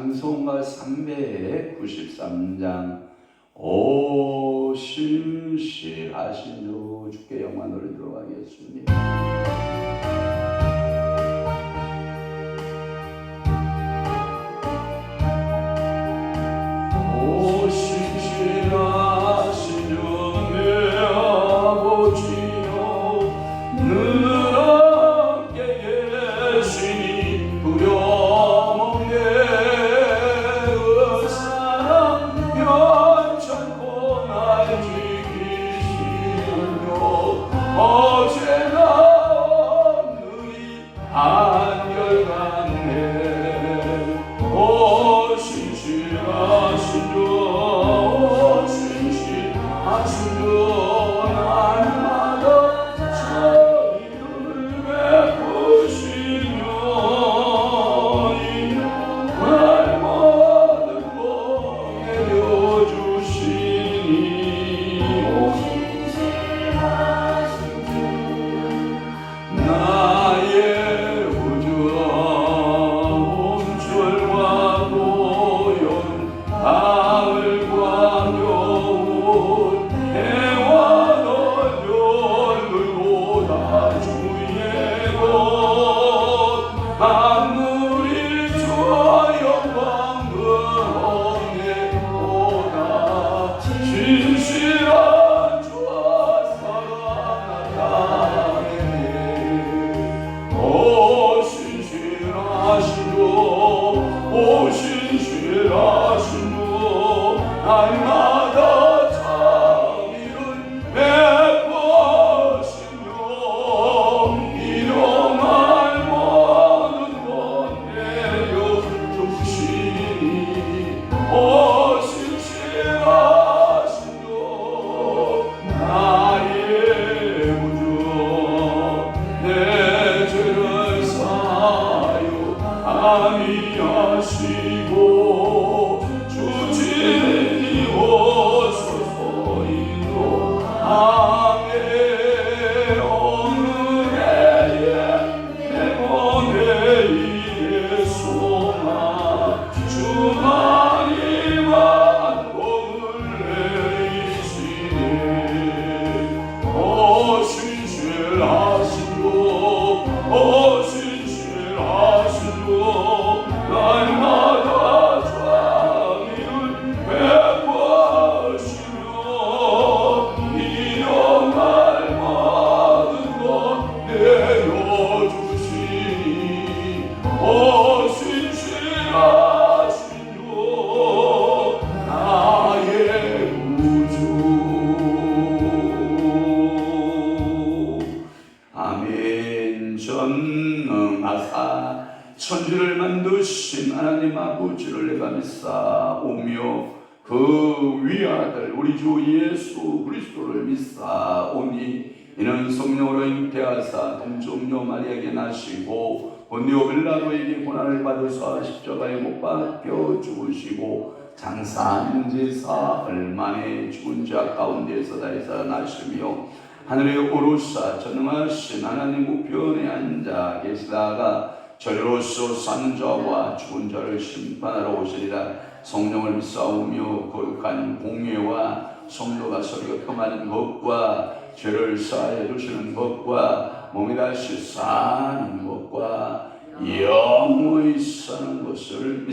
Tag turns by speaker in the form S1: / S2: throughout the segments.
S1: 찬송가 393장 오 신실하신 주 주께 영광 돌리도록 하겠습니다. 오 신실하신 주 내 아버지여 늘 함께 계시니 두려움 어제나 오늘이 한결같네. 오 신실하신 주 신실하신 주 날마다 자비를 베푸시며 날 모든 것 내려주시니 나의 우주와 온철과 고연 가을과 겨울 해와 너별들보다 주의 것 만물이 주와 영광 드러내보다 진실한 주와 사랑하다 오 신실하신 주 날마다 자비를 베푸시며 일용할 모든 것 내려주시니 오 신실하신 주 나의 우주 내 죄를 사하여 아니하시고 주진이 오소서인도 아멘 오늘의 영혼의 일의 소망 주만이 만복을 내리시네. 오 신실하신 주 오 신실하신 주 날마다 자비를 베푸시며 일용할 모든 것 내려주시니 오 신실하신 주 나의 우주 아멘. 전능하사 천지를 만드신 하나님 아버지를 내가 믿사오며 그 위아들 우리 주 예수 그리스도를 믿사오니 이는 성령으로 잉태하사 동정녀 마리아에게 나시고 본디오 빌라도에게 고난을 받으사 십자가에 못 박혀 죽으시고 장사한 지 사흘 만에 죽은 자 가운데서 다시 살아나시며 하늘에 오르사 전능하신 하나님 우편에 앉아 계시다가 저리로서 사는 자와 죽은 자를 심판하러 오시리라. 성령을 믿사오며 거룩한 공예와 성도가 서로 평하는 것과 죄를 사하여 주시는 것과 몸이 다시 사는 것과 영원히 사는 것을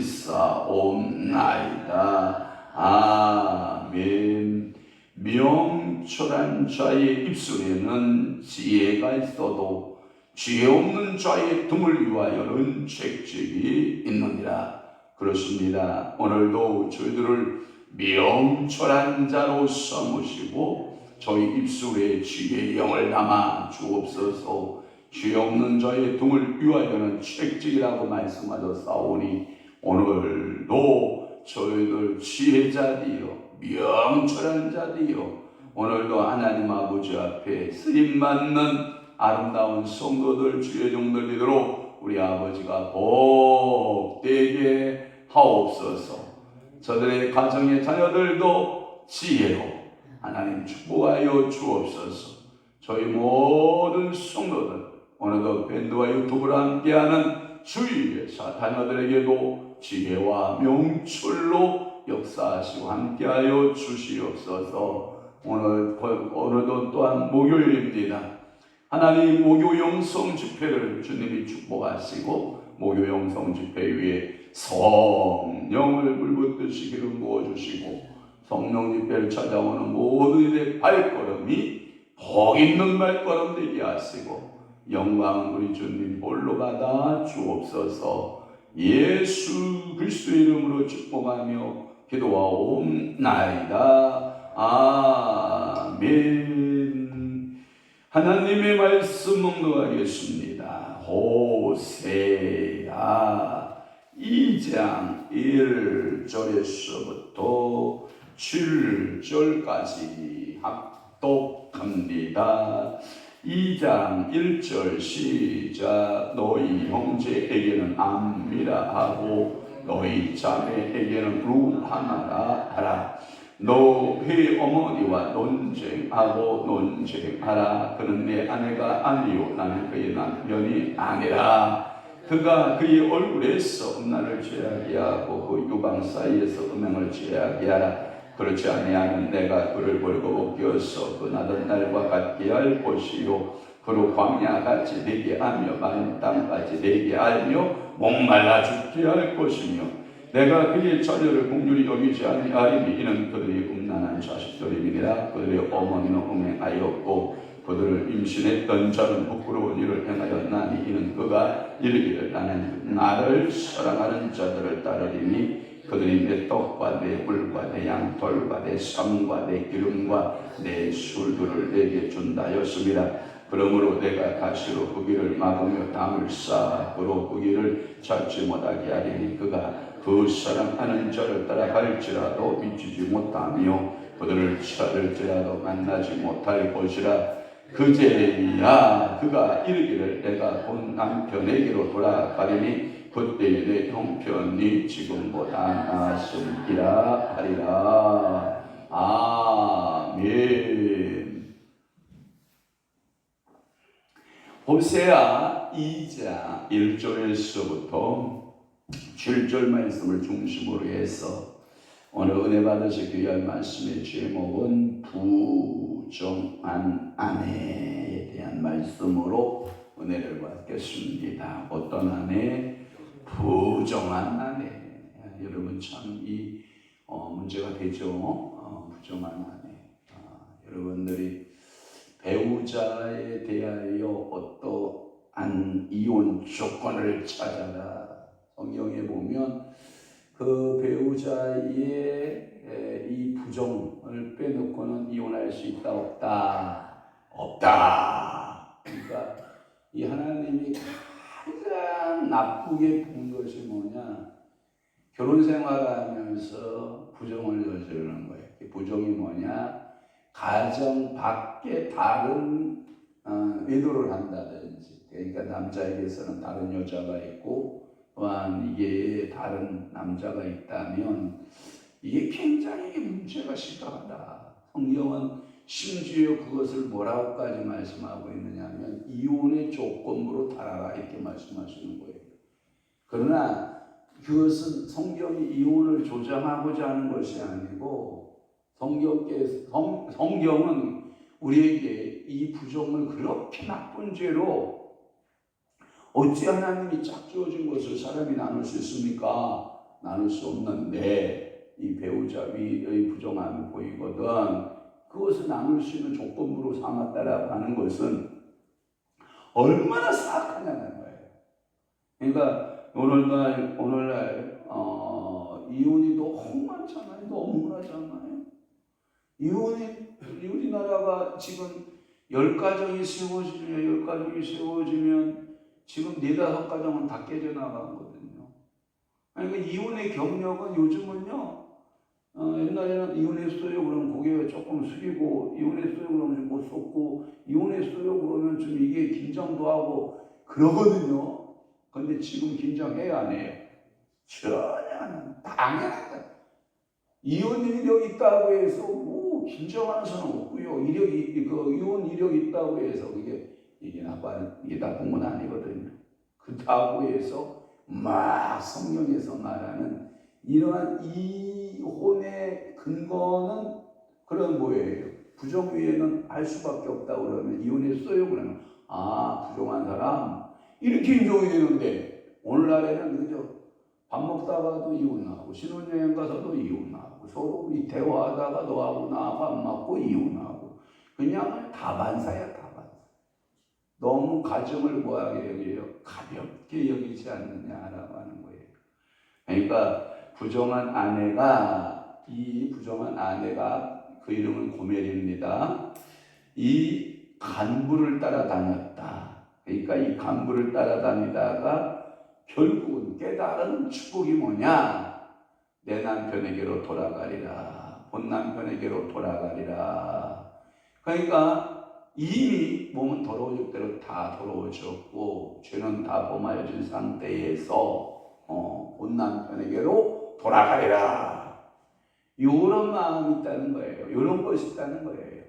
S1: 믿사옵나이다. 아멘. 명철한 자의 입술에는 지혜가 있어도 지혜 없는 자의 등을 위하여는 책찍이 있느니라. 그렇습니다. 오늘도 저희들을 명철한 자로 삼으시고 저희 입술에 지혜의 영을 담아 주옵소서. 지혜 없는 자의 등을 위하여는 책찍이라고 말씀하셨사오니 오늘도 저희들 지혜자디요 명철한 자디요 오늘도 하나님 아버지 앞에 쓰임받는 아름다운 성도들 주의 종들 되도록 우리 아버지가 복되게 하옵소서. 저들의 가정의 자녀들도 지혜로 하나님 축복하여 주옵소서. 저희 모든 성도들 오늘도 밴드와 유튜브를 함께하는 주위의 자녀들에게도 지혜와 명철로 역사하시고 함께하여 주시옵소서. 오늘도 또한 목요일입니다. 하나님 목요 영성 집회를 주님이 축복하시고 목요 영성 집회 위에 성령을 물붓듯이 기름 부어주시고 성령 집회를 찾아오는 모든 이들의 발걸음이 복 있는 발걸음 되게 하시고 영광 우리 주님 홀로 받아 주옵소서. 예수 그리스도의 이름으로 축복하며 기도하옵나이다. 아멘. 하나님의 말씀 묵상하겠습니다. 호세아 2장 1절에서부터 7절까지 합독합니다. 2장 1절 시작. 너희 형제에게는 암미라 하고 너희 자매에게는 루하나라 하라. 너희 어머니와 논쟁하라. 그는 내 아내가 아니요 나는 그의 남편이 아니라. 그가 그의 얼굴에서 음란을 죄하게 하고 그 유방 사이에서 음행을 죄하게 하라. 그렇지 아니하면 내가 그를 벌거벗게 해서 그 나던 날과 같게 할 것이요 그로 광야같이 되게 하며 마른 땅같이 되게 하며 목말라 죽게 할 것이며 내가 그의 자녀를 긍휼히 여기지 아니하리니 이는 그들이 음란한 자식들임이니라. 그들의 어머니는 음행하였고 그들을 임신했던 자는 부끄러운 일을 행하였나니 이는 그가 이르기를 나는 나를 사랑하는 자들을 따르리니 그들이 내 떡과 내 물과 내 양털과 내 쌈과 내 기름과 내 술들을 내게 준다였습니다. 그러므로 내가 가시로 그 길을 막으며 담을 쌓고 그 길을 찾지 못하게 하리니 그가 그 사랑하는 자를 따라갈지라도 미치지 못하며 그들을 찾을지라도 만나지 못할 것이라. 그제야 그가 이르기를 내가 본 남편에게로 돌아가리니 그때 내 형편이 지금보다 나았음이라 하리라. 아멘. 호세아 2장 1절에서부터 7절 말씀을 중심으로 해서 오늘 은혜 받으실 귀한 말씀의 제목은 부정한 아내에 대한 말씀으로 은혜를 받겠습니다. 어떤 아내? 부정한 아내. 여러분 참 이 문제가 되죠. 부정한 아내. 여러분들이 배우자에 대하여 어떠한 이혼 조건을 찾아라. 성경에 보면 그 배우자의 이 부정을 빼놓고는 이혼할 수 있다 없다? 없다. 그러니까 이 하나님이 가장 나쁘게 본 것이 뭐냐? 결혼 생활하면서 부정을 저지르는 거예요. 이 부정이 뭐냐? 가정 밖에 다른 의도를 한다든지, 그러니까 남자에게서는 다른 여자가 있고 또한 이게 다른 남자가 있다면 이게 굉장히 문제가 심각하다. 성경은 심지어 그것을 뭐라고까지 말씀하고 있느냐면 이혼의 조건으로 달아라 이렇게 말씀하시는 거예요. 그러나 그것은 성경이 이혼을 조장하고자 하는 것이 아니고 성경은 우리에게 이 부정을 그렇게 나쁜 죄로 어찌 하나님이 짝지어진 것을 사람이 나눌 수 있습니까? 나눌 수 없는데 이 배우자 위의 부정함이 보이거든. 그것을 나눌 수 있는 조건으로 삼았다라고 하는 것은 얼마나 사악하냐는 거예요. 그러니까 오늘날 이혼이 너무 많잖아요. 너무 흔하잖아요. 이혼이 우리나라가 지금 10가정이 세워지면 지금 4-5가정은 다 깨져나가거든요. 그러니까 이혼의 경력은 요즘은요, 옛날에는 이혼했어요 그러면 고개가 조금 숙이고, 이혼했어요 그러면 못 쏟고, 이혼했어요 그러면 좀 이게 긴장도 하고 그러거든요. 근데 지금 긴장해야 안 해요? 전혀 안 해요. 당연한 거예요. 이혼 이력이 있다고 해서 뭐 긴장하는 사람 없고요. 이혼 이력이 있다고 해서 이게 나쁜 건 아니거든요. 그렇다고 해서 막 성경에서 말하는 이러한 이혼의 근거는 그런 뭐예요? 부정 위에는 할 수밖에 없다 그러면 이혼했어요 그러면 부정한 사람 이렇게 인정이 되는데 오늘날에는 그저 밥 먹다가도 이혼하고 신혼여행 가서도 이혼하고 서로 대화하다가 너하고 나 밥 먹고 이혼하고 그냥 다반사야 다반사. 너무 가정을 뭐하게 여겨요? 가볍게 여기지 않느냐라고 하는 거예요. 그러니까 이 부정한 아내가 그 이름은 고멜입니다. 이 간부를 따라다녔다. 그러니까 이 간부를 따라다니다가 결국은 깨달은 축복이 뭐냐? 내 남편에게로 돌아가리라. 본 남편에게로 돌아가리라. 그러니까 이미 몸은 더러워질 대로 다 더러워졌고 죄는 다 범하여진 상태에서 본 남편에게로 돌아가리라. 이런 마음이 있다는 거예요. 이런 것이 있다는 거예요.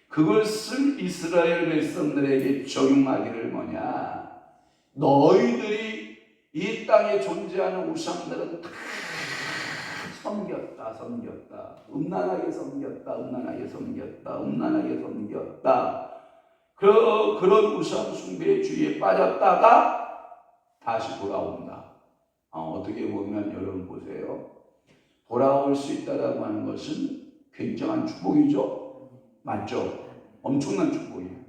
S1: 그것을 이스라엘 백성들에게 적용하기를 뭐냐? 너희들이 이 땅에 존재하는 우상들은 다 섬겼다. 음란하게 섬겼다. 그런 우상 숭배의 주의에 빠졌다가 다시 돌아온다. 어떻게 보면 여러분 보세요. 돌아올 수 있다라고 하는 것은 굉장한 축복이죠. 맞죠? 엄청난 축복이에요.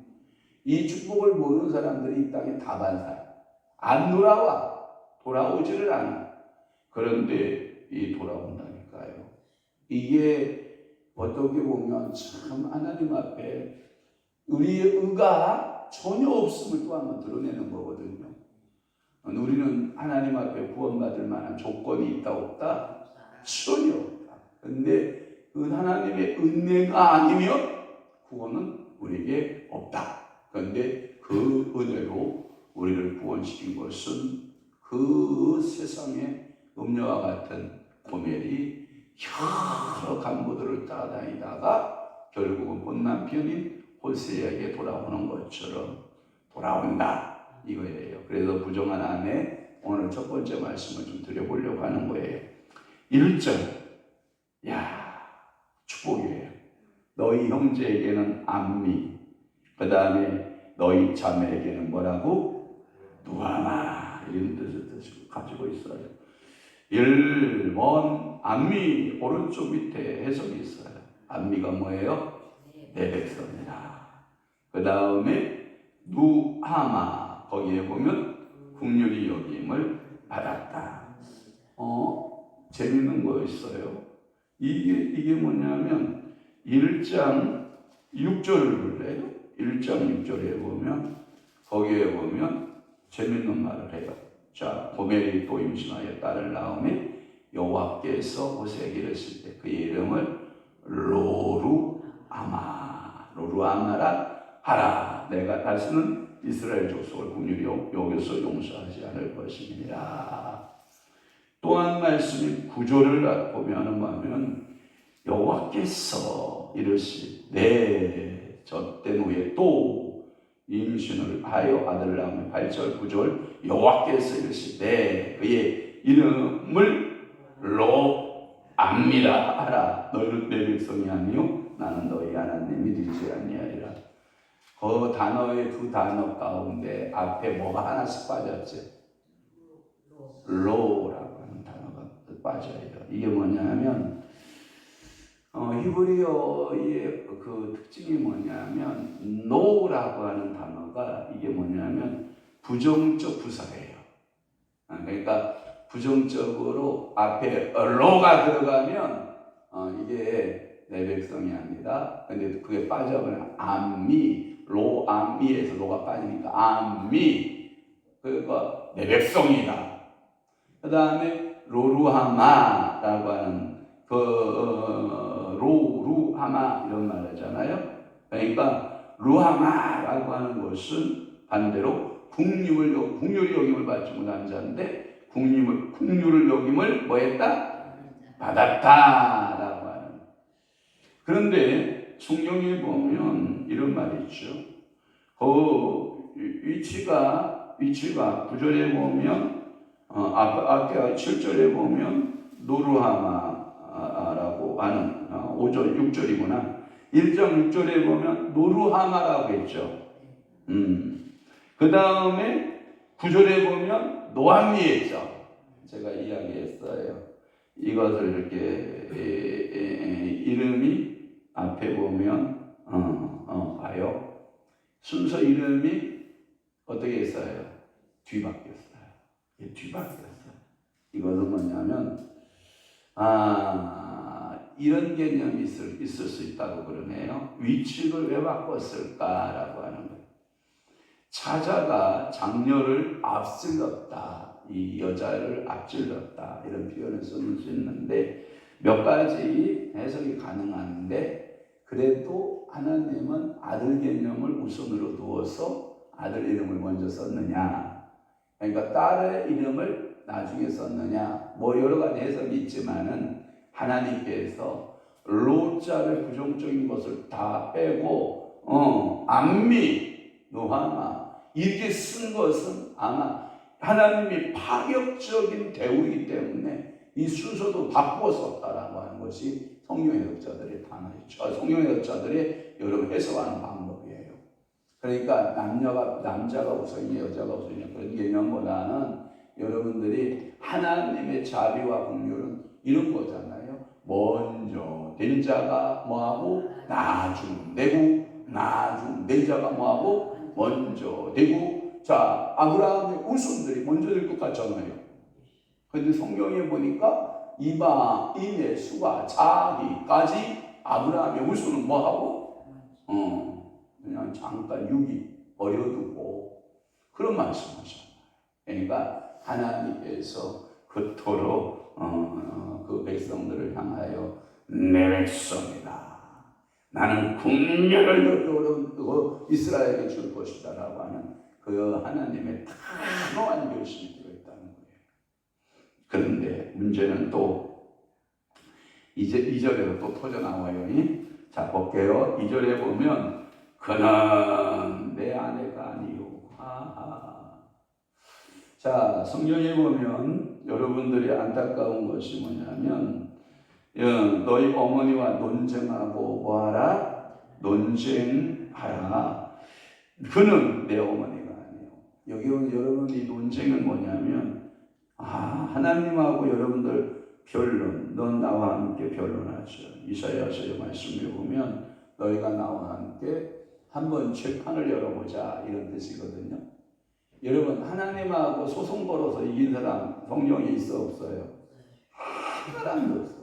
S1: 이 축복을 모르는 사람들이 이 땅에 다반사야. 안 돌아오지를 않아. 그런데 이 돌아온다니까요. 이게 어떻게 보면 참 하나님 앞에 우리의 의가 전혀 없음을 또 한번 드러내는 거거든요. 우리는 하나님 앞에 구원받을 만한 조건이 있다 없다? 전혀 없다. 그런데 하나님의 은혜가 아니면 구원은 우리에게 없다. 그런데 그 은혜로 우리를 구원시킨 것은 그 세상에 음녀와 같은 고멜이 여러 간부들을 따라다니다가 결국은 본 남편인 호세에게 돌아오는 것처럼 돌아온다 이거예요. 그래서 부정한 아내 오늘 첫 번째 말씀을 좀 드려보려고 하는 거예요. 1절 축복이에요. 너희 형제에게는 암미, 그 다음에 너희 자매에게는 뭐라고? 누아마 이런 뜻을 가지고 있어요. 1번 암미 오른쪽 밑에 해석이 있어요. 암미가 뭐예요? 내 백성이라. 그 다음에 누아마 거기에 보면 긍휼히 여김을 받았다. 재밌는 거 있어요. 이게 뭐냐면 1장 6절을 볼래요? 1장 6절에 보면 거기에 보면 재밌는 말을 해요. 자, 고멜이 또 임신하여 딸을 낳음에 여호와께서 호세에게 이르실 때 그의 이름을 로루아마라 하라. 내가 다시는 이스라엘 족속을 긍휼히 여겨서 용서하지 않을 것이니라. 또 한 말씀이 9절을 보면 여호와께서 이르시 내 젖된 후에 또 임신을 하여 아들을 낳으며 8절 9절 여호와께서 이르시 내 그의 이름을 로암미라 하라. 너희는 내 백성이 아니요 나는 너희 하나님이 되지 아니하리라. 그 단어의 두 단어 가운데 앞에 뭐가 하나씩 빠졌지? 로라고 하는 단어가 빠져요. 이게 뭐냐면 히브리어의 그 특징이 뭐냐면 no라고 하는 단어가 이게 뭐냐면 부정적 부사예요. 그러니까 부정적으로 앞에 로가 들어가면 이게 내 백성이 아니다. 근데 그게 빠져버리면 암미, 로암미에서 로가 빠지니까 암미, 그러니까 내 백성이다. 그 다음에 로루하마라고 하는 로루하마 이런 말 하잖아요. 그러니까 루하마라고 하는 것은 반대로 국률을 여김을 받지 못한 자인데 국률을 여김을 뭐했다? 받았다라고 하는. 그런데 성경에 보면 이런 말이 있죠. 그 위치가 9절에 보면 아까 7절에 보면 노루하마라고 하는 5절 6절이구나. 1장 6절에 보면 노루하마라고 했죠. 그 다음에 9절에 보면 노함미했죠. 제가 이야기했어요. 이것을 이렇게 이름이 앞에 보면 봐요. 순서 이름이 어떻게 했어요? 뒤바뀌었어요. 뒤바뀌었어요. 이것은 뭐냐면 이런 개념이 있을 수 있다고 그러네요. 위축을 왜 바꿨을까라고 하는 거예요. 차자가 장녀를 앞질렀다. 이 여자를 앞질렀다. 이런 표현을 쓸 수 있는데 몇 가지 해석이 가능한데 그래도 하나님은 아들 개념을 우선으로 두어서 아들 이름을 먼저 썼느냐, 그러니까 딸의 이름을 나중에 썼느냐, 뭐 여러 가지 해석이 있지만은 하나님께서 로자를 부정적인 것을 다 빼고 암미, 노하마 이렇게 쓴 것은 아마 하나님이 파격적인 대우이기 때문에 이 순서도 바꾸어 썼다라고 하는 것이 성경 해석자들의 단어이죠. 성경 해석자들이 여러분 해석하는 방법이에요. 그러니까 남자가 우선이냐 여자가 우선이냐 그런 개념보다는 여러분들이 하나님의 자비와 긍휼은 이런 거잖아요. 먼저 된 자가 뭐하고 나중 되고, 나중 된 자가 뭐하고 먼저 되고. 자, 아브라함의 후손들이 먼저 될 것 같잖아요. 그런데 성경에 보니까 이바, 이메, 수가, 자기까지 아브라함의 후손은 뭐하고? 그냥 잠깐 유기 버려두고 그런 말씀하셨나요? 그러니까 하나님께서 그토록 그 백성들을 향하여 내 백성이다. 나는 국력을 이스라엘에게 줄 것이다 라고 하는 그 하나님의 단호한 결심이 들어있다는 거예요. 그런데 문제는 또 이제 2절에도 또 터져나와요. 자, 볼게요. 2절에 보면 그는 내 아내가 아니요. 자, 성경에 보면 여러분들이 안타까운 것이 뭐냐면 너희 어머니와 논쟁하고 뭐하라? 논쟁하라. 그는 내 어머니가 아니요. 여기 오는 여러분이 논쟁은 뭐냐면 하나님하고 여러분들 변론, 넌 나와 함께 변론하죠. 이사야서의 말씀에 보면 너희가 나와 함께 한번 재판을 열어보자 이런 뜻이거든요. 여러분 하나님하고 소송 걸어서 이긴 사람 성경에 있어 없어요? 한 사람도 없어.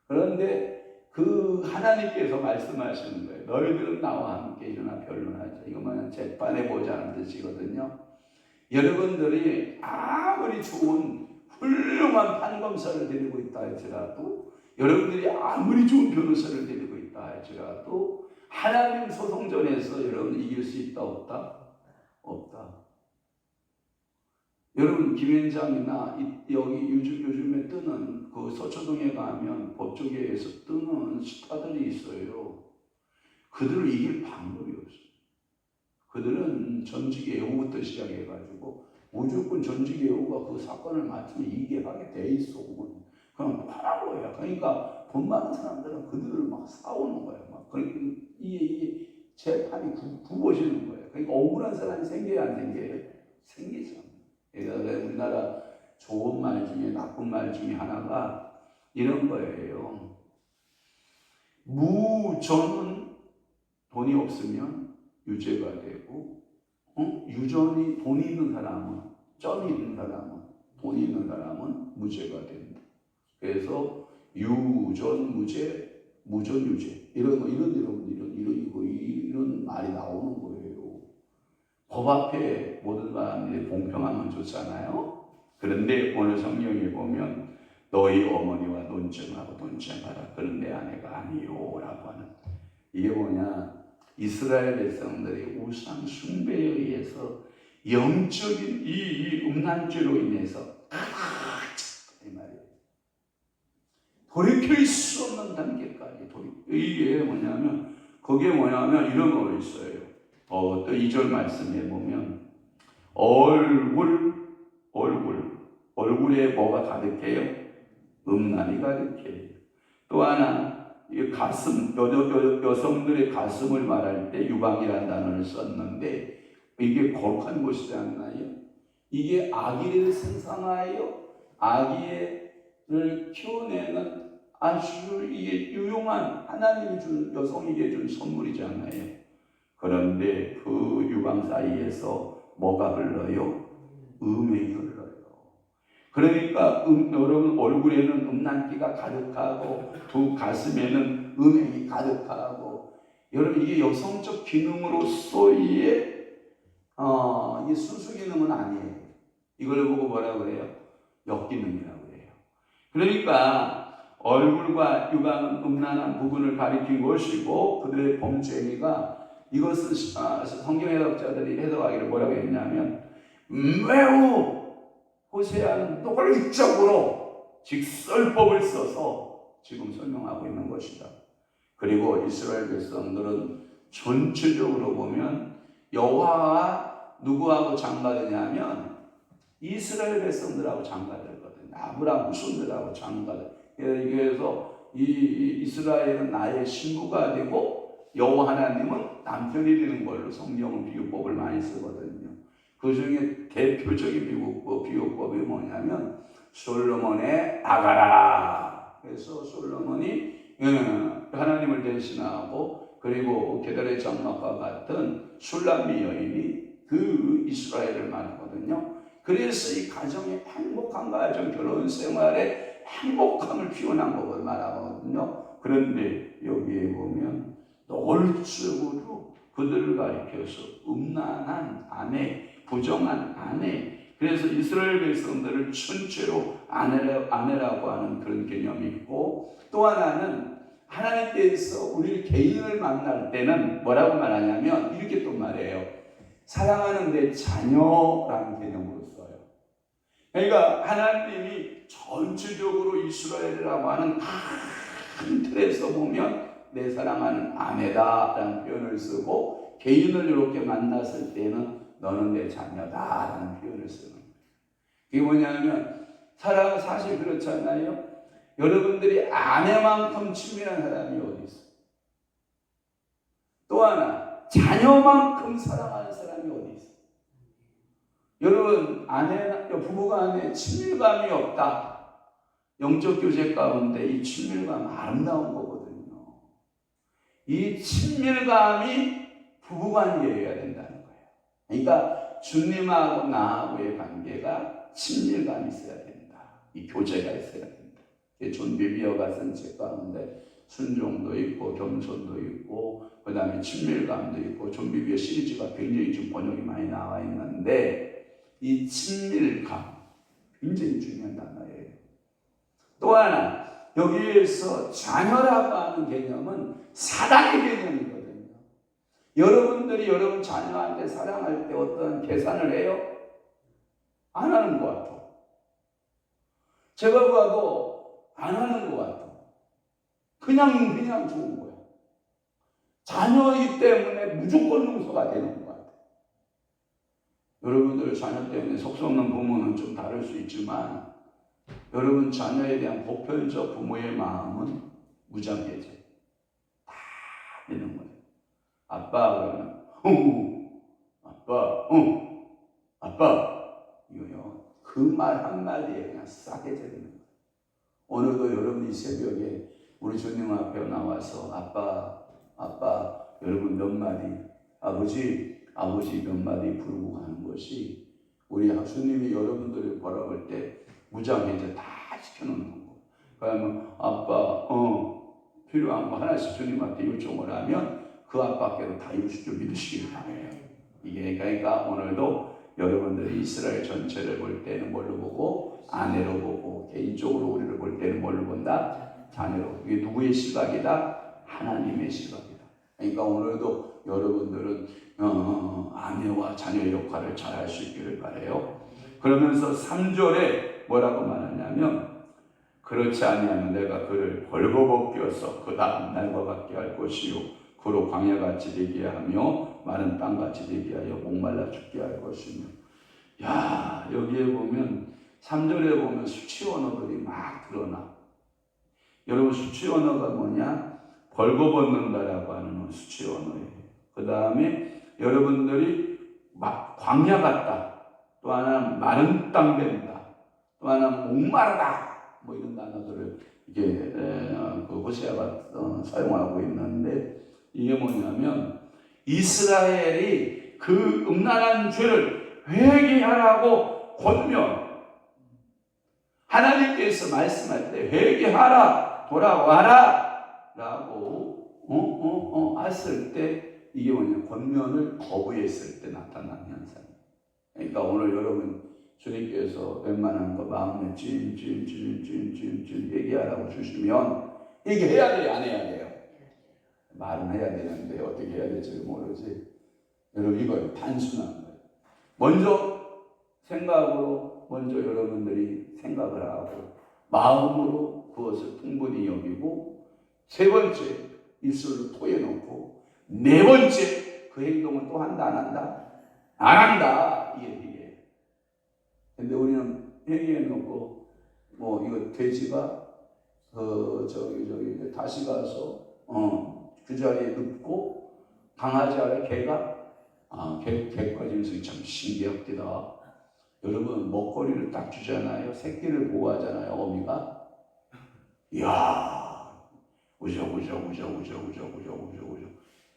S1: 그런데 그 하나님께서 말씀하시는 거예요. 너희들은 나와 함께 일어나 변론하자. 이것만 재판해보자는 뜻이거든요. 여러분들이 아무리 좋은 훌륭한 판검사를 데리고 있다 할지라도, 여러분들이 아무리 좋은 변호사를 데리고 있다 할지라도 하나님 소송전에서 여러분 이길 수 있다 없다? 없다. 여러분 김현장이나 여기 요즘에 뜨는 그 서초동에 가면 법조계에서 뜨는 스타들이 있어요. 그들을 이길 방법이 없어요. 그들은 전직 애호부터 시작해가지고 무조건 전직 애호가 그 사건을 맡으면 이기게 하게 돼 있어. 그냥 하라고 해요. 그러니까 돈 많은 사람들은 그들을 막 싸우는 거예요. 막 그러니까 이게 재판이 굽어지는 거예요. 그러니까 억울한 사람이 생겨야 안 생겨요? 생기죠. 우리나라 좋은 말 중에 나쁜 말 중에 하나가 이런 거예요. 무전은 돈이 없으면 유죄가 되고, 유전이 돈이 있는 사람은, 쩐이 있는 사람은, 돈이 있는 사람은 무죄가 된다. 그래서 유전 무죄, 무전 유죄 이런 말이 나오는 거예요. 법 앞에 모든 사람들이 공평하면 좋잖아요. 그런데 오늘 성경에 보면 너희 어머니와 논쟁하고 논쟁하라. 그런 내 아내가 아니요 라고 하는, 이게 뭐냐, 이스라엘 백성들이 우상 숭배에 의해서 영적인 이 음란죄로 인해서 이 말이에요. 돌이킬 수 없는 단계까지 이게 뭐냐면, 그게 뭐냐면 이런 거 있어요. 또 2절 말씀에 보면 얼굴 얼굴에 뭐가 가득해요? 음란이 가득해요. 또 하나, 이 가슴, 여성들의 가슴을 말할 때 유방이라는 단어를 썼는데 이게 거룩한 곳이지 않나요? 이게 아기를 생산하여 아기를 키워내는 아주 이게 유용한 하나님이 준 여성에게 준 선물이지 않나요? 그런데 그 유방 사이에서 뭐가 흘러요? 음행이 흘러요. 그러니까 여러분 얼굴에는 음란기가 가득하고 두 가슴에는 음행이 가득하고 여러분 이게 여성적 기능으로서의 이게 순수 기능은 아니에요. 이걸 보고 뭐라고 그래요? 역기능이라고 그래요. 그러니까 얼굴과 유방은 음란한 부분을 가리킨 것이고 그들의 범죄행위가 이것은 성경 해석자들이 해석하기를 뭐라고 했냐면 매우 호세아는 노골적으로 직설법을 써서 지금 설명하고 있는 것이다. 그리고 이스라엘 백성들은 전체적으로 보면 여호와와 누구하고 장가드냐면 이스라엘 백성들하고 장가들거든요. 아브라함 후손들하고 장가들. 그래서 이 이스라엘은 나의 신부가 되고 여호와 하나님은 남편이 되는 걸로 성경은 비유법을 많이 쓰거든요. 그 중에 대표적인 비유법이 뭐냐면 솔로몬의 아가라. 그래서 솔로몬이 하나님을 대신하고 그리고 게달의 장막과 같은 술람미 여인이 그 이스라엘을 말하거든요. 그래서 이 가정의 행복한 가정, 결혼 생활의 행복함을 표현한 것을 말하거든요. 그런데 여기에 보면 노골적으로 그들을 가리켜서 음란한 아내, 부정한 아내. 그래서 이스라엘 백성들을 전체로 아내라고 하는 그런 개념이 있고 또 하나는 하나님께서 우리 개인을 만날 때는 뭐라고 말하냐면 이렇게 또 말해요. 사랑하는 내 자녀라는 개념으로 써요. 그러니까 하나님이 전체적으로 이스라엘이라고 하는 큰 틀에서 보면 내 사랑하는 아내다라는 표현을 쓰고 개인을 이렇게 만났을 때는 너는 내 자녀다라는 표현을 쓰는 거예요. 이게 뭐냐면 사실 그렇잖아요. 여러분들이 아내만큼 친밀한 사람이 어디 있어요? 또 하나 자녀만큼 사랑하는 사람이 어디 있어요? 여러분 부부 간에 친밀감이 없다. 영적 교제 가운데 이 친밀감 아름다운 거거든요. 이 친밀감이 부부관계여야 된다는 거예요. 그러니까 주님하고 나하고의 관계가 친밀감이 있어야 된다. 이 교제가 있어야 된다. 존 비비어가 쓴 책 가운데 순종도 있고 겸손도 있고 그 다음에 친밀감도 있고 존 비비어 시리즈가 굉장히 지금 번역이 많이 나와 있는데 이 친밀감 굉장히 중요한 단어예요. 또 하나 여기에서 자녀라고 하는 개념은 사랑의 개념이거든요. 여러분들이 여러분 자녀한테 사랑할 때 어떤 계산을 해요? 안 하는 것 같아. 제가 봐도 안 하는 것 같아. 그냥 좋은 거야. 자녀이기 때문에 무조건 용서가 되는 것 같아. 여러분들 자녀 때문에 속 썩는 부모는 좀 다를 수 있지만 여러분 자녀에 대한 보편적 부모의 마음은 무장해제. 다 되는 거예요. 아빠 그러면 아빠 이거요. 그 말 한마디에 그냥 싸게 되는 거예요. 오늘도 여러분이 새벽에 우리 주님 앞에 나와서 아빠 여러분 몇 마디 아버지 몇 마디 부르고 가는 것이 우리 주님이 여러분들을 바라볼 때 무장해제 다 시켜놓는 거. 그러면 아빠 필요한 거 하나씩 주님한테 요청을 하면 그 아빠께도 다 이루실 줄 믿으시길 바라요. 이게 그러니까 오늘도 여러분들이 이스라엘 전체를 볼 때는 뭘로 보고 아내로 보고 개인적으로 우리를 볼 때는 뭘로 본다? 자녀로. 이게 누구의 시각이다? 하나님의 시각이다. 그러니까 오늘도 여러분들은 아내와 자녀의 역할을 잘 할 수 있기를 바라요. 그러면서 3절에 뭐라고 말하냐면 그렇지 아니하면 내가 그를 벌거벗겨서 그 다음 날과 같게 할 것이요 그로 광야같이 되게 하며 마른 땅같이 되게 하여 목말라 죽게 할 것이며. 야 여기에 보면 3절에 보면 수치 언어들이 막 드러나. 여러분 수치 언어가 뭐냐? 벌거벗는다라고 하는 수치 언어예요. 그 다음에 여러분들이 막 광야 같다. 또 하나는 마른 땅 된다. 또 하나는 목마르다. 뭐 이런 단어들을 이게 그 호세아가 사용하고 있는데 이게 뭐냐면 이스라엘이 그 음란한 죄를 회개하라고 권면 하나님께서 말씀할 때 회개하라 돌아와라 라고 했을 때 이게 뭐냐 권면을 거부했을 때 나타나는 현상이에요. 그러니까 오늘 여러분 주님께서 웬만한 거 마음에 찜 얘기하라고 주시면 얘기해야 돼요? 안 해야 돼요? 말은 해야 되는데 어떻게 해야 될지 모르지. 여러분 이거 단순한 거예요. 먼저 생각으로 먼저 여러분들이 생각을 하고 마음으로 그것을 풍분히 여기고 세 번째 입술로 토해놓고 네 번째 그 행동을 또 한다 안 한다? 안 한다. 이게. 근데 우리는 회개해놓고 뭐 이거 돼지가 저기 다시 가서 그 자리에 눕고 강아지 아래 개가 개까지면서 참 신기합니다. 여러분 먹거리를 딱 주잖아요. 새끼를 보호하잖아요. 어미가. 이야 우적우적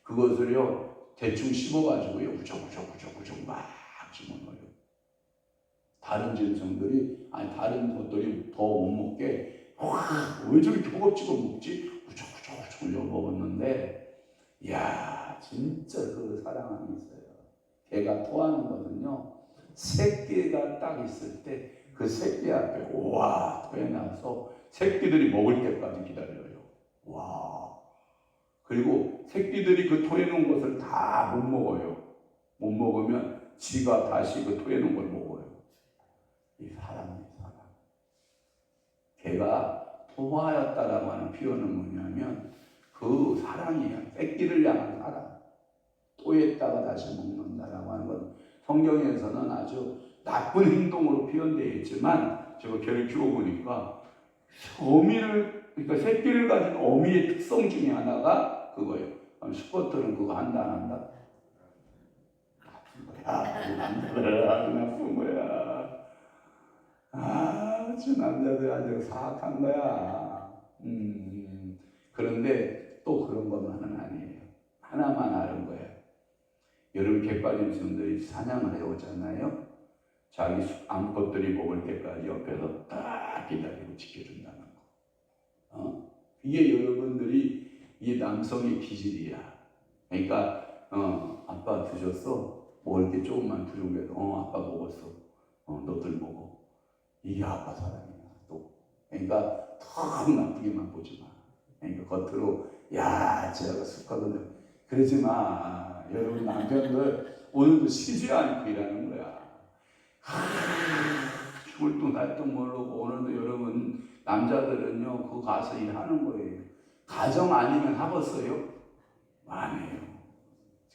S1: 그것을요 대충 씹어가지고요 우적우적 막 집어넣어요. 다른 짐승들이 다른 것들이 더 못 먹게 왜 저렇게 허겁지겁 먹지? 우적우적 먹었는데 이야 진짜 그 사랑함이 있어요. 개가 토하는 거는요 새끼가 딱 있을 때 그 새끼 앞에 와 토해놔서 새끼들이 먹을 때까지 기다려요. 와 그리고 새끼들이 그 토해놓은 것을 다 못 먹어요. 못 먹으면 지가 다시 그 토해놓은 걸 먹어요. 이 사랑이에요, 사랑. 개가 토하였다라고 하는 표현은 뭐냐면 그 사랑이에요. 새끼를 향한 사랑. 토했다가 다시 먹는다라고 하는 건 성경에서는 아주 나쁜 행동으로 표현되어 있지만 제가 개를 키워보니까 그러니까 새끼를 가진 어미의 특성 중에 하나가 그거예요. 수컷들은 그거 한다 안 한다? 나쁜 거야. 남자들 아주 나쁜 거야. 아주 남자들 아주 사악한 거야. 그런데 또 그런 것만은 아니에요. 하나만 아는 거예요. 여러분 갯바짐승들이 사냥을 해오잖아요. 자기 암컷들이 먹을 때까지 옆에서 딱 기다리고 지켜준다는 거. 이게 여러분들이 이 남성의 기질이야. 그러니까 아빠 드셨어? 먹을 게 조금만 부족해도 아빠 먹었어. 너들 먹어. 이게 아빠 사랑이야. 또 그러니까 더 나쁘게만 보지 마. 그러니까 겉으로 야 제가 습하거든 그러지 마. 여러분 남편들 오늘도 쉬지 않고 일하는 거야. 죽을 둥 날 둥 모르고 오늘도 여러분 남자들은요 그거 가서 일하는 거예요. 가정 아니면 하겠어요? 안 해요.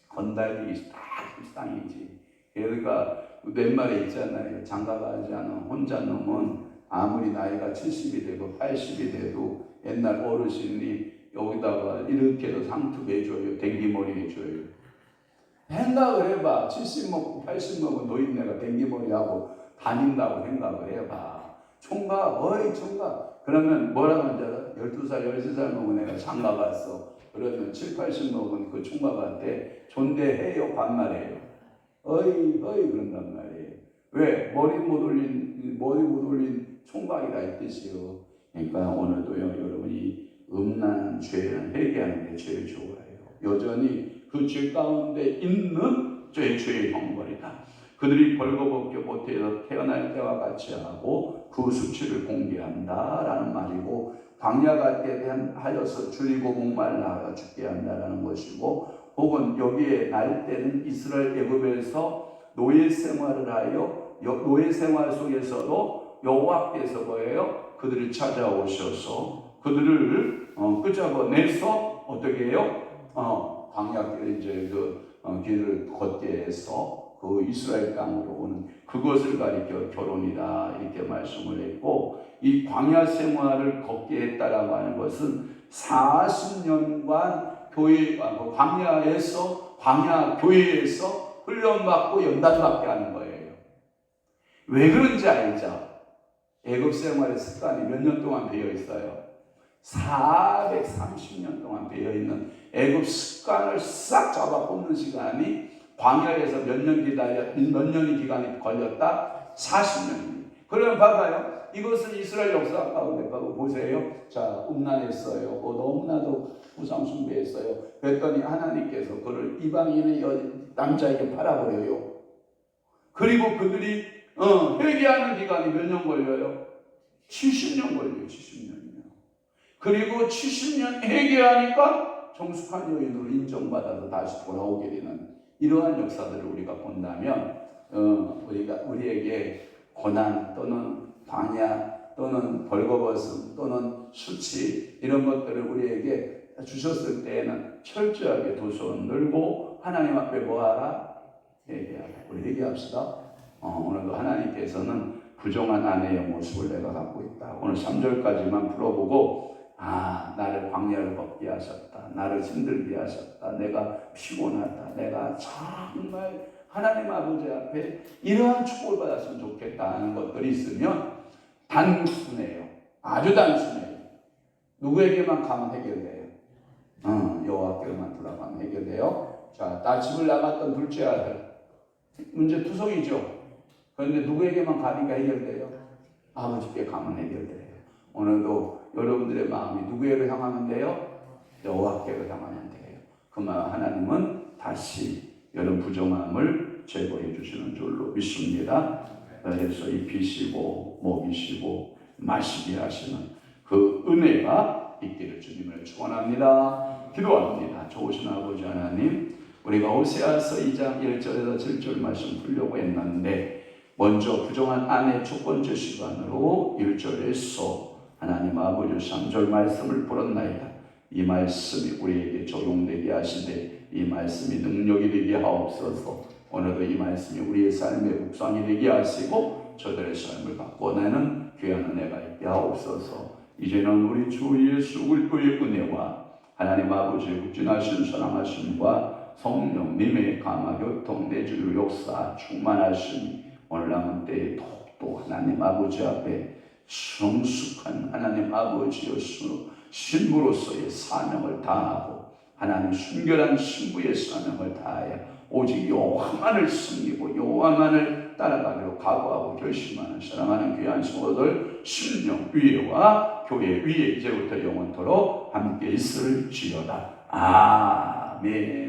S1: 건달들이 딱 일상이지. 그러니까 옛말에 있잖아요. 장가가지 않은 혼자 놈은 아무리 나이가 70이 되고 80이 돼도 옛날 어르신이 여기다가 이렇게도 상투해줘요. 댕기머리 해줘요. 생각을 해봐. 70 먹고 80 먹은 노인네가 댕기머리하고 다닌다고 생각을 해봐. 총각, 어이 총각. 그러면 뭐라고 하는지 알아? 12살, 13살 먹은 애가 장가 갔어. 그러면 7, 80 먹은 그 총각한테 존대해요, 반말해요. 어이 그런단 말이에요. 왜? 머리 못 올린 총각이라 이 뜻이요. 그러니까 오늘도요, 여러분이 음란한 죄는 회개하는 게 제일 좋아요. 여전히 그 죄 가운데 있는 죄의 형벌이다. 그들이 벌거벗겨 모태에서 태어날 때와 같이 하고 그 수치를 공개한다라는 말이고 광야 같게 하여서 줄이고 목말라 죽게 한다라는 것이고 혹은 여기에 날 때는 이스라엘 애굽에서 노예 생활을 하여 노예 생활 속에서도 여호와께서 뭐예요? 그들을 찾아오셔서 그들을 끄잡아내서 어떻게 해요? 광야 이제 길을 걷게 해서 그 이스라엘 땅으로 오는 그것을 가리켜 결혼이다 이렇게 말씀을 했고, 이 광야 생활을 걷게 했다라고 하는 것은 40년간 광야 교회에서 훈련받고 연단받게 하는 거예요. 왜 그런지 알죠? 애굽 생활의 습관이 몇 년 동안 배어 있어요. 430년 동안 배어 있는 애굽 습관을 싹 잡아 뽑는 시간이 광야에서 몇 년이 기간이 걸렸다? 40년입니다. 그러면 봐봐요. 이것은 이스라엘 역사 가운데 보세요. 자, 음란했어요. 너무나도 우상 숭배했어요. 그랬더니 하나님께서 그를 이방인의 남자에게 팔아버려요. 그리고 그들이 회개하는 기간이 몇 년 걸려요? 70년 걸려요. 70년이요. 그리고 70년 회개하니까 정숙한 여인으로 인정받아서 다시 돌아오게 되는 이러한 역사들을 우리가 본다면 우리에게 고난 또는 광야 또는 벌거벗음 또는 수치 이런 것들을 우리에게 주셨을 때에는 철저하게 두 손 들고 하나님 앞에 뭐하라? 회개하라. 우리 회개합시다. 오늘도 하나님께서는 부정한 아내의 모습을 내가 갖고 있다. 오늘 3절까지만 풀어보고 나를 광야를 걷게 하셨다. 나를 힘들게 하셨다. 내가 피곤하다. 내가 정말 하나님 아버지 앞에 이러한 축복을 받았으면 좋겠다 하는 것들이 있으면 단순해요. 아주 단순해요. 누구에게만 가면 해결돼요. 여호와께만 돌아가면 해결돼요. 자, 나 집을 나갔던 둘째 아들. 문제 투성이죠. 그런데 누구에게만 가니까 해결돼요? 아버지께 가면 해결돼요. 오늘도 여러분들의 마음이 누구에게 향하면 돼요? 여호와께로 향하면 돼요. 그러면 하나님은 다시 여러분 부정함을 제거해 주시는 줄로 믿습니다. 그래서 입히시고 먹이시고 마시게 하시는 그 은혜가 있기를 주님을 축원합니다. 기도합니다. 좋으신 아버지 하나님, 우리가 호세아서 2장 1절에서 7절 말씀 풀려고 했는데 먼저 부정한 아내 첫 번째 시간으로 1절에서 하나님 아버지 3절 말씀을 풀었나이다. 이 말씀이 우리에게 적용되게 하시되 이 말씀이 능력이 되게 하옵소서. 오늘도 이 말씀이 우리의 삶의 묵상이 되게 하시고 저들의 삶을 바꿔내는 귀한 은혜가 있게 하옵소서. 이제는 우리 주 예수 그리스도의 은혜와 하나님 아버지의 극진하신 사랑하심과 성령님의 감화교통 내주 역사 충만하심이 오늘 남은 때에 더욱더 하나님 아버지 앞에 성숙한 하나님 아버지로서 신부로서의 사명을 다하고 하나님 순결한 신부의 사명을 다하여 오직 여호와만을 섬기고 여호와만을 따라가기로 각오하고 결심하는 사랑하는 귀한 성도들 신령 위에와 교회 위에 이제부터 영원토록 함께 있을지어다. 아멘.